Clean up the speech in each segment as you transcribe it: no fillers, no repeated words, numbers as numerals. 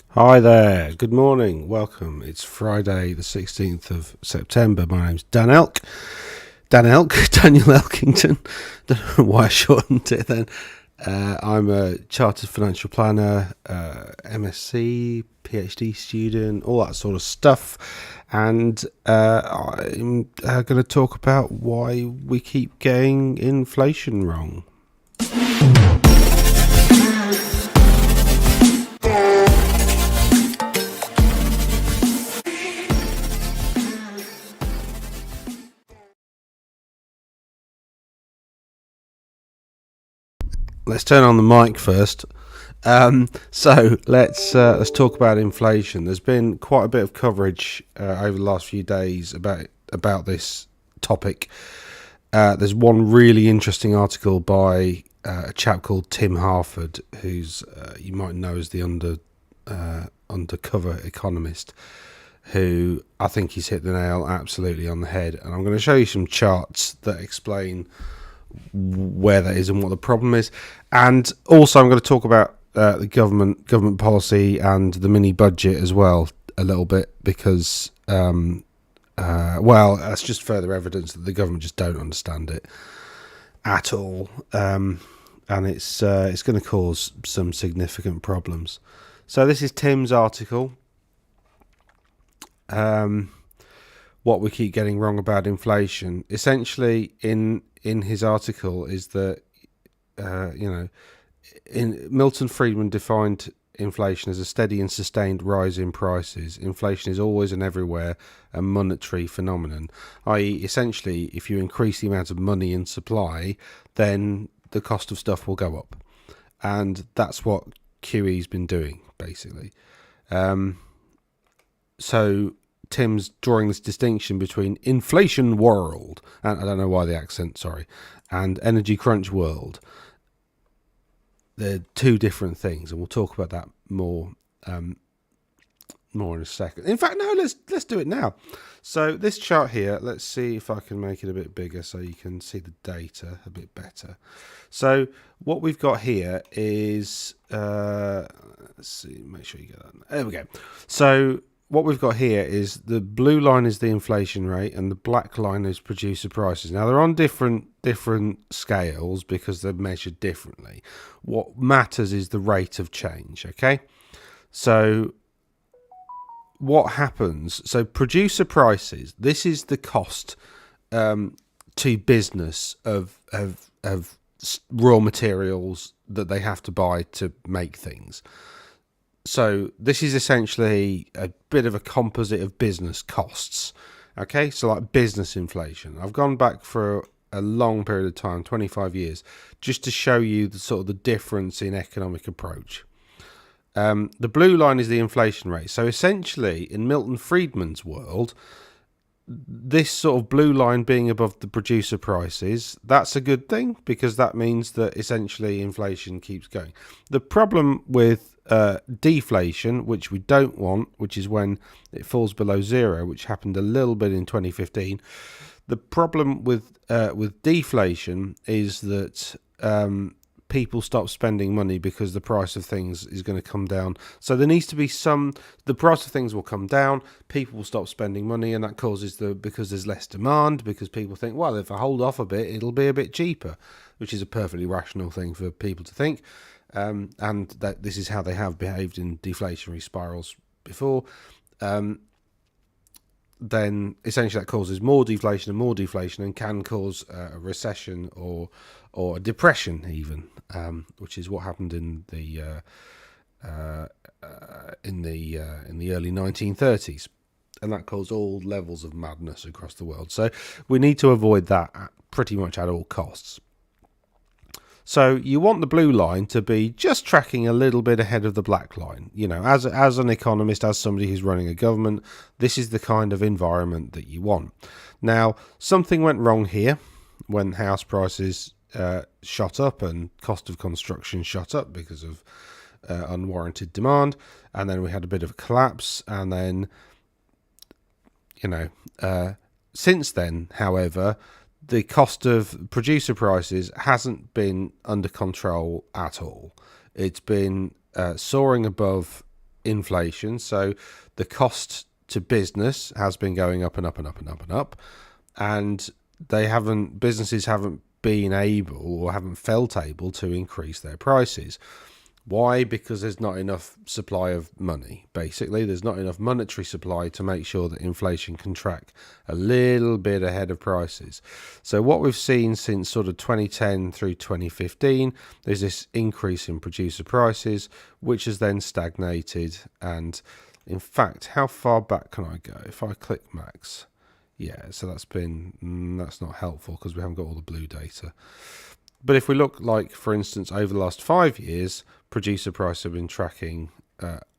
Hi there, good morning, welcome. It's Friday the 16th of September. My name's Daniel Elkington. Don't know why I shortened it then. I'm a chartered financial planner, MSc, PhD student, all that sort of stuff. And I'm going to talk about why we keep getting inflation wrong. Let's turn on the mic first. So let's talk about inflation. There's been quite a bit of coverage over the last few days about this topic. There's one really interesting article by a chap called Tim Harford, who's you might know as the undercover economist, who I think he's hit the nail absolutely on the head. And I'm going to show you some charts that explain where that is and what the problem is, and also I'm going to talk about the government policy and the mini budget as well a little bit, because that's just further evidence that the government just don't understand it at all, and it's going to cause some significant problems. So this is Tim's article. What we keep getting wrong about inflation, essentially in his article, is that Milton Friedman defined inflation as a steady and sustained rise in prices. Inflation is always and everywhere a monetary phenomenon, i.e., essentially, if you increase the amount of money in supply, then the cost of stuff will go up, and that's what QE's been doing basically. So Tim's drawing this distinction between inflation world, and I don't know why the accent, sorry, and energy crunch world. They're two different things, and we'll talk about that more in a second. In fact, no, let's do it now. So this chart here, let's see if I can make it a bit bigger so you can see the data a bit better. So what we've got here is let's see, make sure you get that. There we go. So what we've got here is the blue line is the inflation rate and the black line is producer prices. Now they're on different scales because they're measured differently. What matters is the rate of change, okay? So what happens, so producer prices, this is the cost to business of raw materials that they have to buy to make things. So this is essentially a bit of a composite of business costs. Okay, so like business inflation. I've gone back for a long period of time, 25 years, just to show you the sort of the difference in economic approach. The blue line is the inflation rate. So essentially, in Milton Friedman's world, this sort of blue line being above the producer prices, that's a good thing, because that means that essentially inflation keeps going. The problem with deflation, which we don't want, which is when it falls below zero, which happened a little bit in 2015. The problem with deflation is that people stop spending money because the price of things is going to come down. So there needs to be the price of things will come down, people will stop spending money, and that causes because there's less demand, because people think, well, if I hold off a bit, it'll be a bit cheaper, which is a perfectly rational thing for people to think. And that this is how they have behaved in deflationary spirals before. Then essentially that causes more deflation and can cause a recession or a depression even, which is what happened in the early 1930s, and that caused all levels of madness across the world. So we need to avoid that pretty much at all costs. So you want the blue line to be just tracking a little bit ahead of the black line. You know, as an economist, as somebody who's running a government, this is the kind of environment that you want. Now, something went wrong here when house prices shot up and cost of construction shot up because of unwarranted demand, and then we had a bit of a collapse, and then, since then, however, the cost of producer prices hasn't been under control at all. It's been soaring above inflation. So the cost to business has been going up and up and up and up and up, and businesses haven't been able or haven't felt able to increase their prices. Why? Because there's not enough supply of money. Basically, there's not enough monetary supply to make sure that inflation can track a little bit ahead of prices. So what we've seen since sort of 2010 through 2015, there's this increase in producer prices, which has then stagnated. And in fact, how far back can I go? If I click max, yeah, so that's not helpful because we haven't got all the blue data. But if we look, like, for instance, over the last 5 years, producer prices have been tracking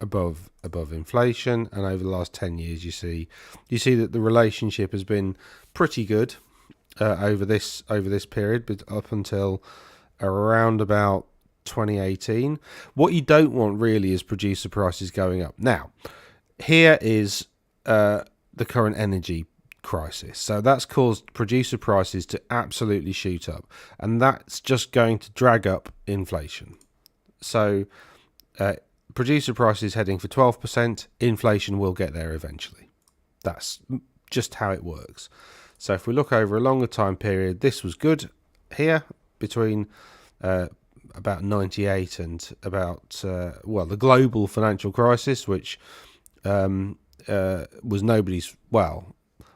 above inflation, and over the last 10 years, you see that the relationship has been pretty good over this period, but up until around about 2018. What you don't want really is producer prices going up. Now, here is the current energy crisis. So that's caused producer prices to absolutely shoot up, and that's just going to drag up inflation. So producer prices heading for 12%, inflation will get there eventually. That's just how it works. So if we look over a longer time period, this was good here between about 98 and about the global financial crisis, which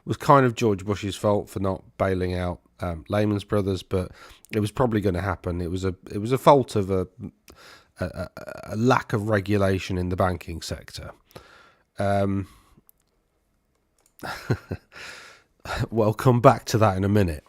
was kind of George Bush's fault for not bailing out Lehman Brothers, but it was probably going to happen. It was a fault of a lack of regulation in the banking sector. We'll come back to that in a minute.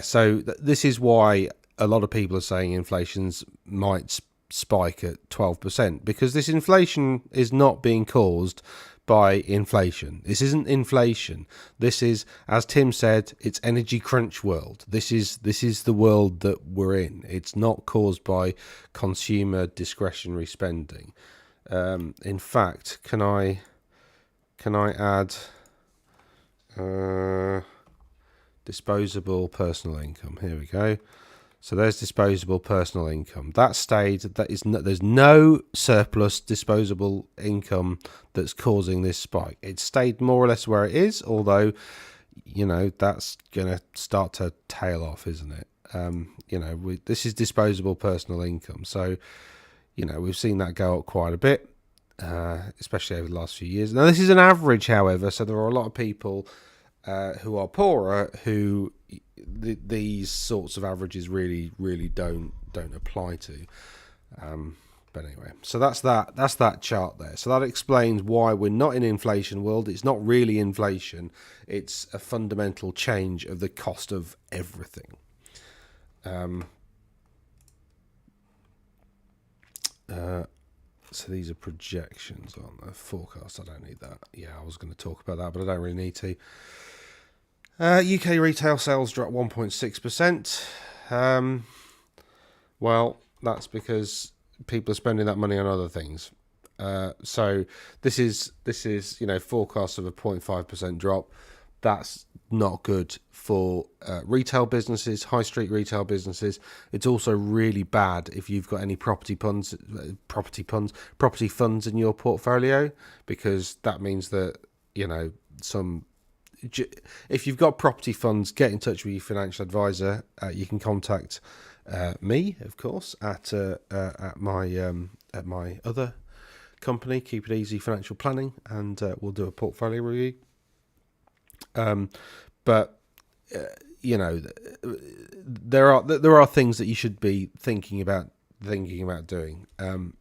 So this is why a lot of people are saying inflation's might spike at 12%, because this inflation is not being caused by inflation. This isn't inflation. This is, as Tim said, it's energy crunch world. This is the world that we're in. It's not caused by consumer discretionary spending. In fact, can I add disposable personal income? Here we go. So there's disposable personal income. That stayed. There's no surplus disposable income that's causing this spike. It stayed more or less where it is, although, that's going to start to tail off, isn't it? This is disposable personal income. So, we've seen that go up quite a bit, especially over the last few years. Now, this is an average, however, so there are a lot of people who are poorer who these sorts of averages really don't apply to. But anyway, so that's that chart there. So that explains why we're not in inflation world. It's not really inflation. It's a fundamental change of the cost of everything. So these are projections on the forecast. I don't need that. Yeah, I was going to talk about that, but I don't really need to. UK retail sales dropped 1.6%. Well, that's because people are spending that money on other things. So this is forecast of a 0.5% drop. That's not good for retail businesses, high street retail businesses. It's also really bad if you've got any property funds in your portfolio, because that means that if you've got property funds, get in touch with your financial advisor. You can contact me, of course, at my other company, Keep It Easy Financial Planning, and we'll do a portfolio review. But there are things that you should be thinking about doing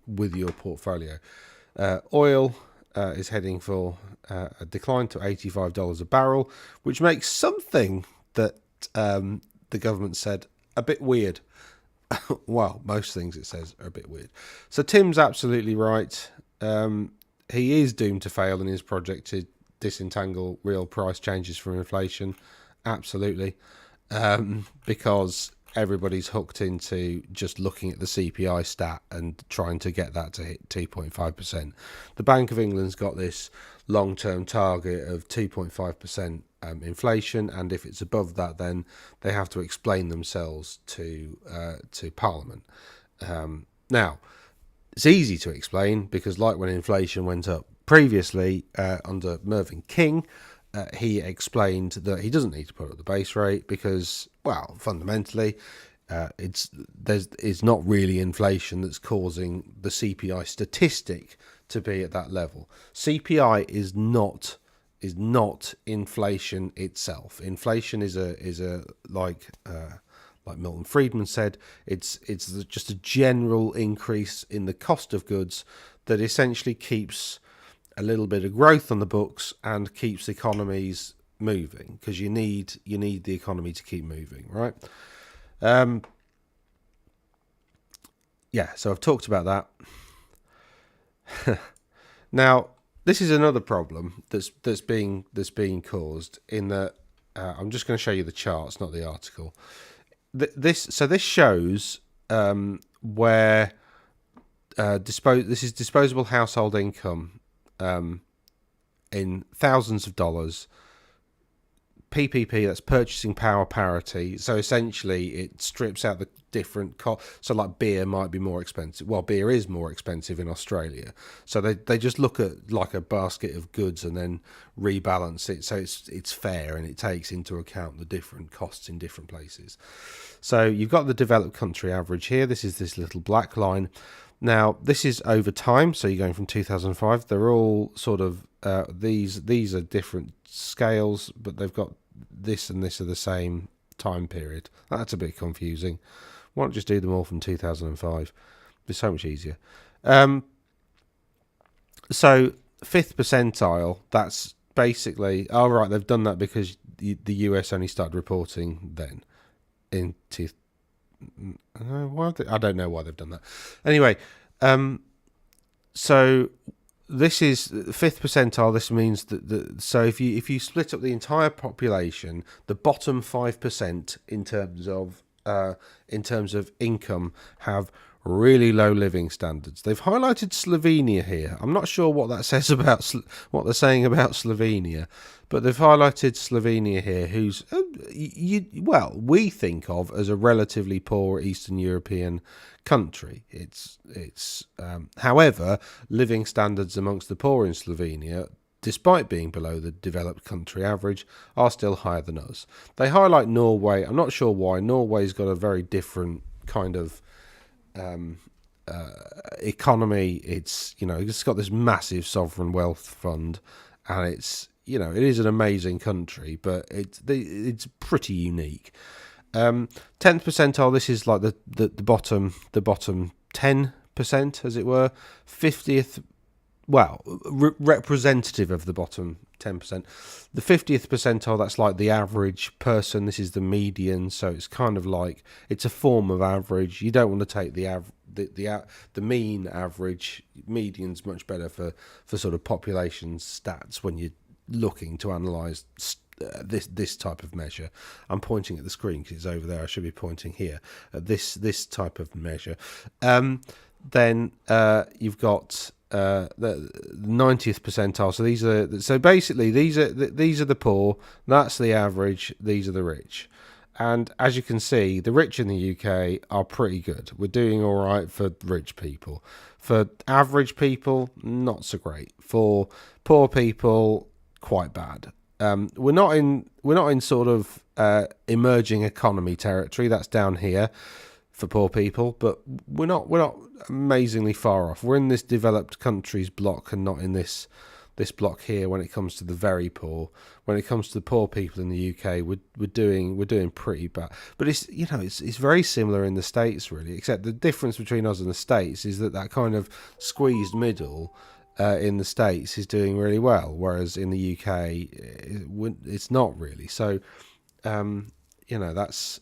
with your portfolio. Oil is heading for a decline to $85 a barrel, which makes something that the government said a bit weird. Well, most things it says are a bit weird. So Tim's absolutely right. He is doomed to fail in his project to disentangle real price changes from inflation. Absolutely. Because everybody's hooked into just looking at the CPI stat and trying to get that to hit 2.5%. The Bank of England's got this long-term target of 2.5% inflation, and if it's above that, then they have to explain themselves to Parliament. Now, It's easy to explain because, like when inflation went up previously under Mervyn King, he explained that he doesn't need to put up the base rate because, well, fundamentally, it's not really inflation that's causing the CPI statistic to be at that level. CPI is not inflation itself. Inflation is a like Milton Friedman said, it's just a general increase in the cost of goods that essentially keeps a little bit of growth on the books and keeps economies moving, because you need the economy to keep moving, right? So I've talked about that. Now, this is another problem that's being caused in that I'm just going to show you the charts, not the article. This shows where this is disposable household income in thousands of dollars. PPP, that's purchasing power parity. So essentially, it strips out the different costs. So like beer might be more expensive. Well, beer is more expensive in Australia. So they just look at like a basket of goods and then rebalance it so it's fair, and it takes into account the different costs in different places. So you've got the developed country average here. This is this little black line. Now, this is over time, so you're going from 2005. They're all sort of, these are different scales, but they've got this and this are the same time period. That's a bit confusing. Why not just do them all from 2005? It's so much easier. So, fifth percentile, that's basically, right, they've done that because the US only started reporting then in I don't know why they've done that. Anyway, so this is fifth percentile. This means that so if you split up the entire population, the bottom 5% in terms of income have really low living standards. They've highlighted Slovenia here. I'm not sure what that says about what they're saying about Slovenia, but they've highlighted Slovenia here, who's we think of as a relatively poor Eastern European country. However, living standards amongst the poor in Slovenia, despite being below the developed country average, are still higher than us. They highlight Norway. I'm not sure why. Norway's got a very different kind of economy. It's got this massive sovereign wealth fund, and it is an amazing country, but it's pretty unique. 10th percentile. This is like the bottom 10%, as it were. 50th. Well, representative of the bottom 10%. The 50th percentile, that's like the average person. This is the median, so it's kind of like it's a form of average. You don't want to take the mean average. Median's much better for sort of population stats when you're looking to analyse this type of measure. I'm pointing at the screen because it's over there. I should be pointing here at this type of measure. Then you've got the 90th percentile. So basically these are the poor. That's the average. These are the rich. And as you can see, the rich in the UK are pretty good. We're doing all right for rich people. For average people, not so great. For poor people, quite bad. We're not in sort of emerging economy territory. That's down here for poor people, but we're not amazingly far off. We're in this developed countries block and not in this block here when it comes to the very poor. When it comes to the poor people in the UK, we're doing pretty bad. But it's very similar in the States, really, except the difference between us and the States is that kind of squeezed middle in the States is doing really well, whereas in the UK it's not really. So that's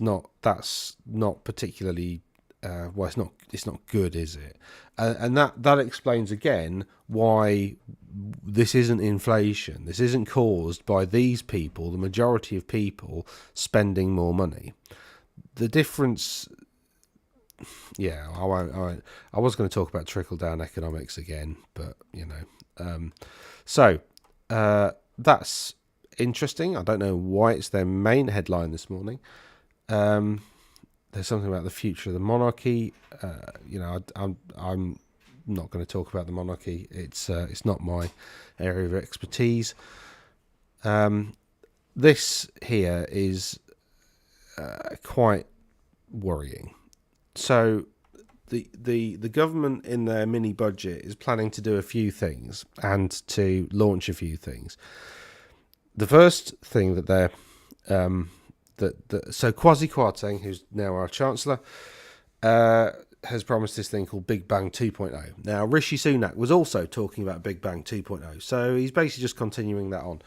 not particularly it's not good, is it? And that explains again why this isn't inflation. This isn't caused by these people, the majority of people, spending more money. The difference, I won't. I was going to talk about trickle down economics again, but that's interesting. I don't know why it's their main headline this morning. They've there's something about the future of the monarchy. I'm not going to talk about the monarchy. It's not my area of expertise. This here is quite worrying. So the government in their mini budget is planning to do a few things and to launch a few things. The first thing that they're so Kwasi Kwarteng, who's now our Chancellor, has promised this thing called Big Bang 2.0. Now, Rishi Sunak was also talking about Big Bang 2.0, so he's basically just continuing that on.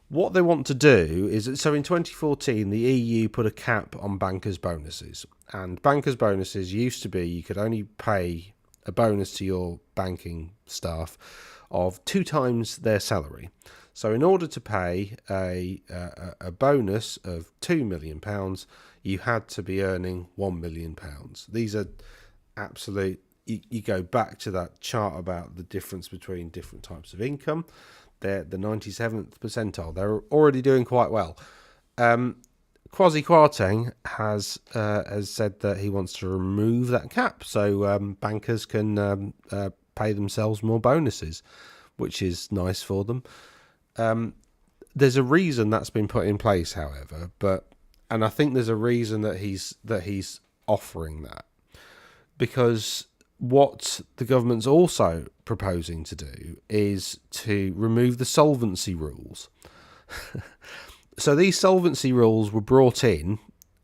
What they want to do is, so in 2014, the EU put a cap on bankers' bonuses. And bankers' bonuses used to be you could only pay a bonus to your banking staff of 2 times their salary. So in order to pay a bonus of £2 million, you had to be earning £1 million. These are absolute, you go back to that chart about the difference between different types of income. They're the 97th percentile. They're already doing quite well. Kwasi Kwarteng has said that he wants to remove that cap so bankers can pay themselves more bonuses, which is nice for them. There's a reason that's been put in place, however, and I think there's a reason that he's offering that, because what the government's also proposing to do is to remove the solvency rules. So these solvency rules were brought in,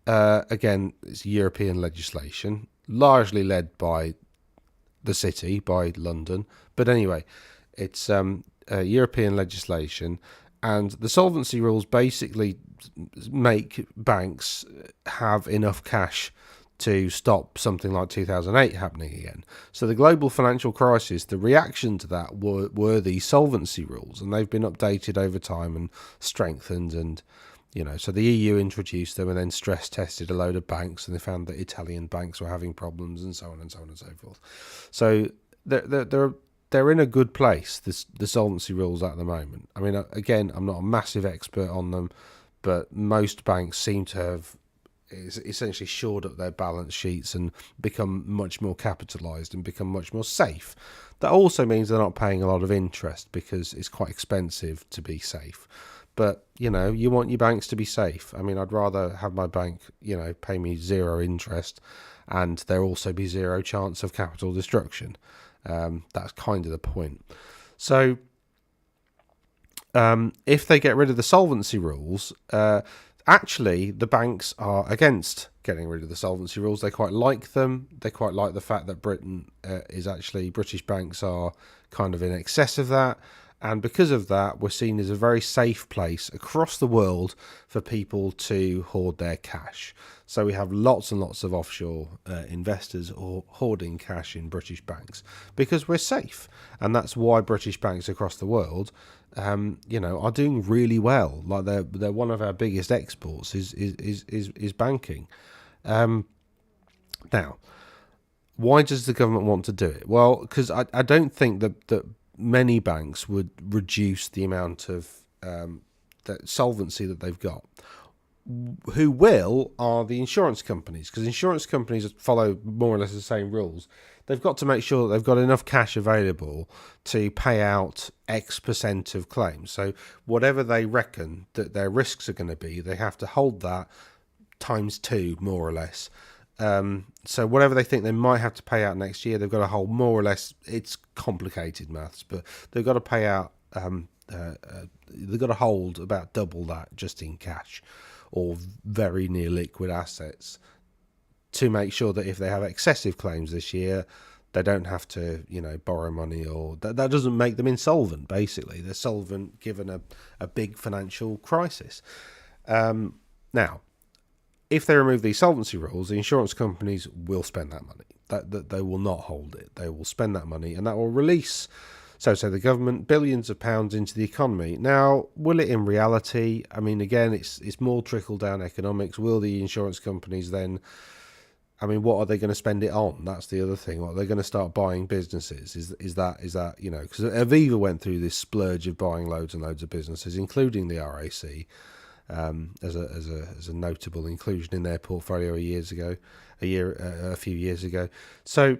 again, it's European legislation, largely led by the city, by London. But anyway, it's European legislation, and the solvency rules basically make banks have enough cash to stop something like 2008 happening again. So the global financial crisis, the reaction to that were these solvency rules, and they've been updated over time and strengthened. And so the EU introduced them and then stress tested a load of banks, and they found that Italian banks were having problems, and so on and so on and so forth. So they're in a good place, the solvency rules at the moment. I mean, again, I'm not a massive expert on them, but most banks seem to have essentially shored up their balance sheets and become much more capitalised and become much more safe. That also means they're not paying a lot of interest because it's quite expensive to be safe. But, you want your banks to be safe. I mean, I'd rather have my bank, pay me 0 interest and there also be 0 chance of capital destruction. That's kind of the point. So if they get rid of the solvency rules, actually, the banks are against getting rid of the solvency rules. They quite like them. They quite like the fact that British banks are kind of in excess of that. And because of that, we're seen as a very safe place across the world for people to hoard their cash. So we have lots and lots of offshore investors hoarding cash in British banks because we're safe. And that's why British banks across the world are doing really well. Like they're one of our biggest exports is banking. Now, why does the government want to do it? Well, because I don't think that many banks would reduce the amount of the solvency that they've got. Who will are the insurance companies, because insurance companies follow more or less the same rules. They've got to make sure that they've got enough cash available to pay out X% of claims. So whatever they reckon that their risks are going to be, they have to hold that times 2, more or less. So whatever they think they might have to pay out next year, they've got to hold more or less. It's complicated maths, but they've got to pay out. They've got to hold about double that just in cash or very near liquid assets to make sure that if they have excessive claims this year, they don't have to, borrow money, or that doesn't make them insolvent. Basically, they're solvent given a big financial crisis. Now, if they remove these solvency rules, the insurance companies will spend that money. That they will not hold it. They will spend that money, and that will release, so the government, billions of pounds into the economy. Now, will it in reality? I mean, again, it's more trickle-down economics. Will the insurance companies then? I mean, what are they going to spend it on? That's the other thing. What are they going to start buying businesses? Is that because Aviva went through this splurge of buying loads and loads of businesses, including the RAC. as a notable inclusion in their portfolio a few years ago. So,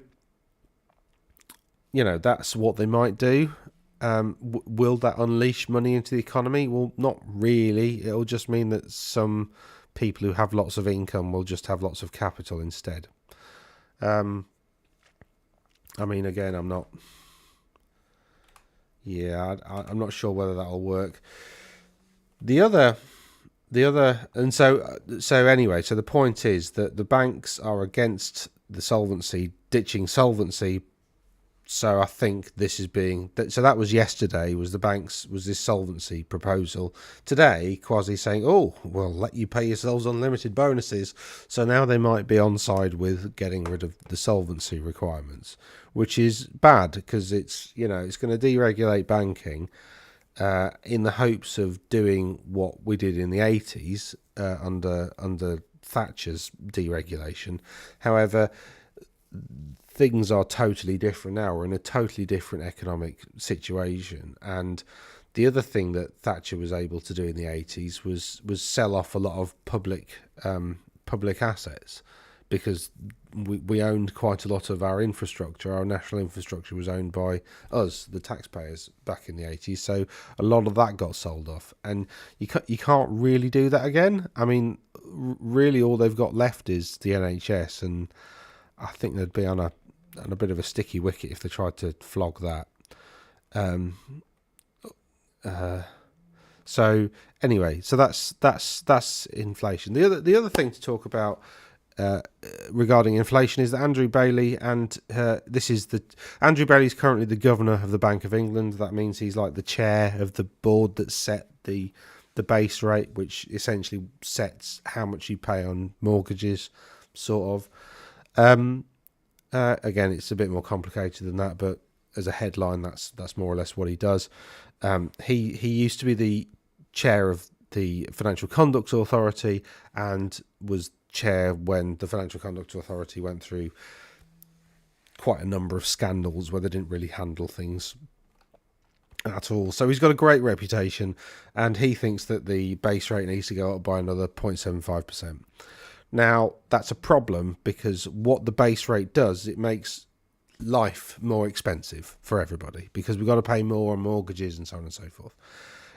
that's what they might do. Will that unleash money into the economy? Well, not really. It'll just mean that some people who have lots of income will just have lots of capital instead. Again, I'm not. Yeah, I'm not sure whether that'll work. And so anyway, so the point is that the banks are against the ditching solvency. So I think this is so that was yesterday, was this solvency proposal. Today, Kwasi saying, oh, we'll let you pay yourselves unlimited bonuses. So now they might be on side with getting rid of the solvency requirements, which is bad because it's going to deregulate banking in the hopes of doing what we did in the 80s under Thatcher's deregulation. However, things are totally different now. We're in a totally different economic situation, and the other thing that Thatcher was able to do in the 80s was sell off a lot of public assets, because we owned quite a lot of our infrastructure. Our national infrastructure was owned by us, the taxpayers, back in the 80s. So a lot of that got sold off, and you can't really do that again. I mean, really, all they've got left is the NHS, and I think they'd be on a bit of a sticky wicket if they tried to flog that. So anyway, so that's inflation. The other thing to talk about regarding inflation is that Andrew Bailey Andrew Bailey is currently the governor of the Bank of England. That means he's like the chair of the board that set the base rate, which essentially sets how much you pay on mortgages, sort of. Again, it's a bit more complicated than that, but as a headline, that's more or less what he does. He used to be the chair of the Financial Conduct Authority and was chair when the Financial Conduct Authority went through quite a number of scandals where they didn't really handle things at all. So he's got a great reputation, and he thinks that the base rate needs to go up by another 0.75%. Now, that's a problem, because what the base rate does, it makes life more expensive for everybody, because we've got to pay more on mortgages and so on and so forth.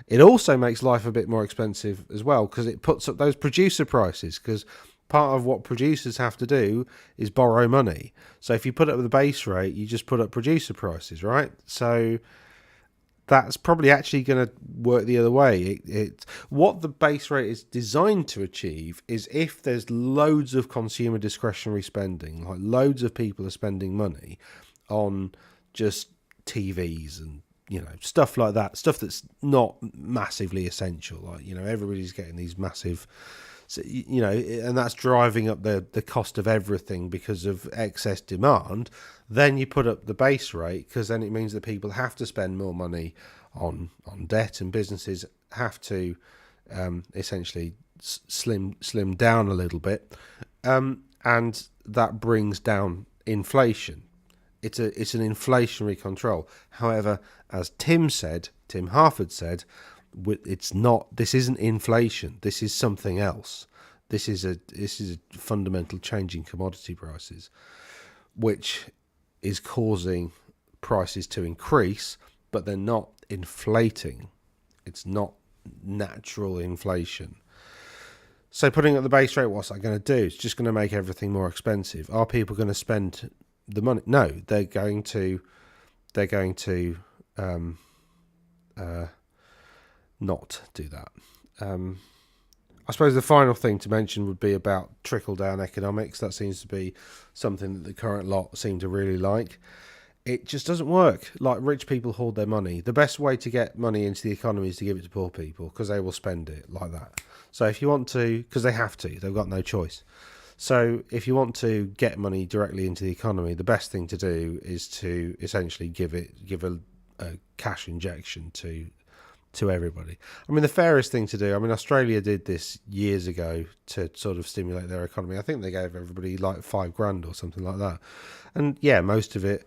It also makes life a bit more expensive as well, because it puts up those producer prices, because part of what producers have to do is borrow money. So if you put up the base rate, you just put up producer prices, right? So that's probably actually going to work the other way. What the base rate is designed to achieve is, if there's loads of consumer discretionary spending, like loads of people are spending money on just TVs and stuff like that, stuff that's not massively essential, like everybody's getting these massive, and that's driving up the cost of everything because of excess demand. Then you put up the base rate, because then it means that people have to spend more money on debt, and businesses have to essentially slim down a little bit, and that brings down inflation. It's an inflationary control. However, as Tim Harford said, this isn't inflation. This is something else. This is a fundamental change in commodity prices, which is causing prices to increase, but they're not inflating. It's not natural inflation. So putting up the base rate, what's that going to do? It's just going to make everything more expensive. Are people going to spend the money? No, they're going to not do that. I suppose the final thing to mention would be about trickle-down economics. That seems to be something that the current lot seem to really like. It just doesn't work. Like, rich people hoard their money. The best way to get money into the economy is to give it to poor people, because they will spend it like that. So if you want to, because they have to, they've got no choice. So if you want to get money directly into the economy, the best thing to do is to essentially give a cash injection to everybody. I mean, the fairest thing to do, Australia did this years ago to sort of stimulate their economy. I think they gave everybody like $5,000 or something like that. And yeah, most of it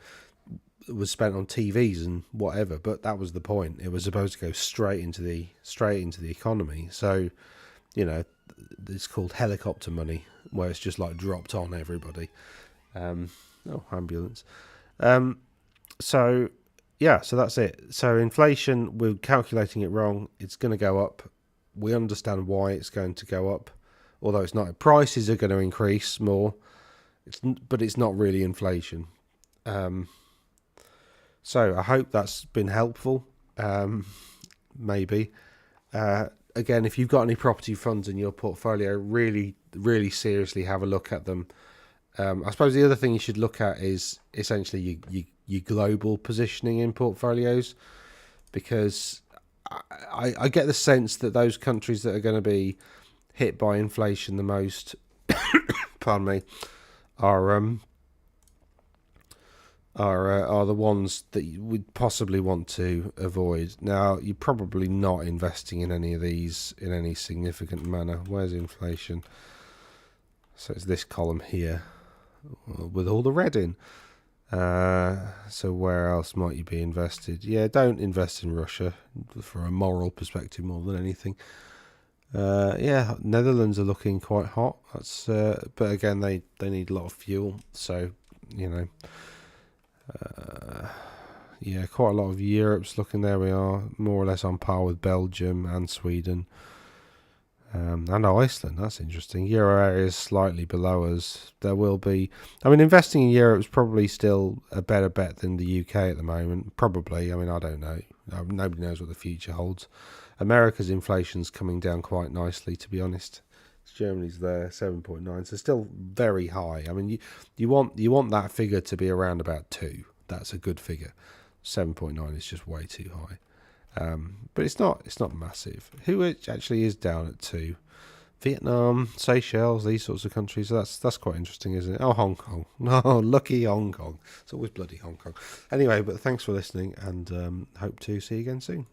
was spent on TVs and whatever, but that was the point. It was supposed to go straight into the economy. So it's called helicopter money, where it's just like dropped on everybody. Ambulance. So that's it. So inflation, we're calculating it wrong. It's going to go up. We understand why it's going to go up, although it's not. Prices are going to increase more, but it's not really inflation. So I hope that's been helpful. Maybe. Again, if you've got any property funds in your portfolio, really, really seriously have a look at them. I suppose the other thing you should look at is essentially your global positioning in portfolios, because I get the sense that those countries that are going to be hit by inflation the most, pardon me, are the ones that you would possibly want to avoid. Now, you're probably not investing in any of these in any significant manner. Where's inflation? So it's this column here with all the red in. So where else might you be invested? Yeah, don't invest in Russia for a moral perspective more than anything. Netherlands are looking quite hot. That's but again, they need a lot of fuel, so quite a lot of Europe's looking. There we are, more or less on par with Belgium and Sweden. And Iceland, that's interesting. Euro area is slightly below us. There will be, investing in Europe is probably still a better bet than the UK at the moment. Probably, I don't know. Nobody knows what the future holds. America's inflation's coming down quite nicely, to be honest. Germany's there, 7.9, so still very high. You want that figure to be around about 2. That's a good figure. 7.9 is just way too high. But it's not massive. Who actually is down at 2? Vietnam, Seychelles, these sorts of countries. That's quite interesting, isn't it? Oh, Hong Kong. No, lucky Hong Kong. It's always bloody Hong Kong. Anyway, but thanks for listening, and hope to see you again soon.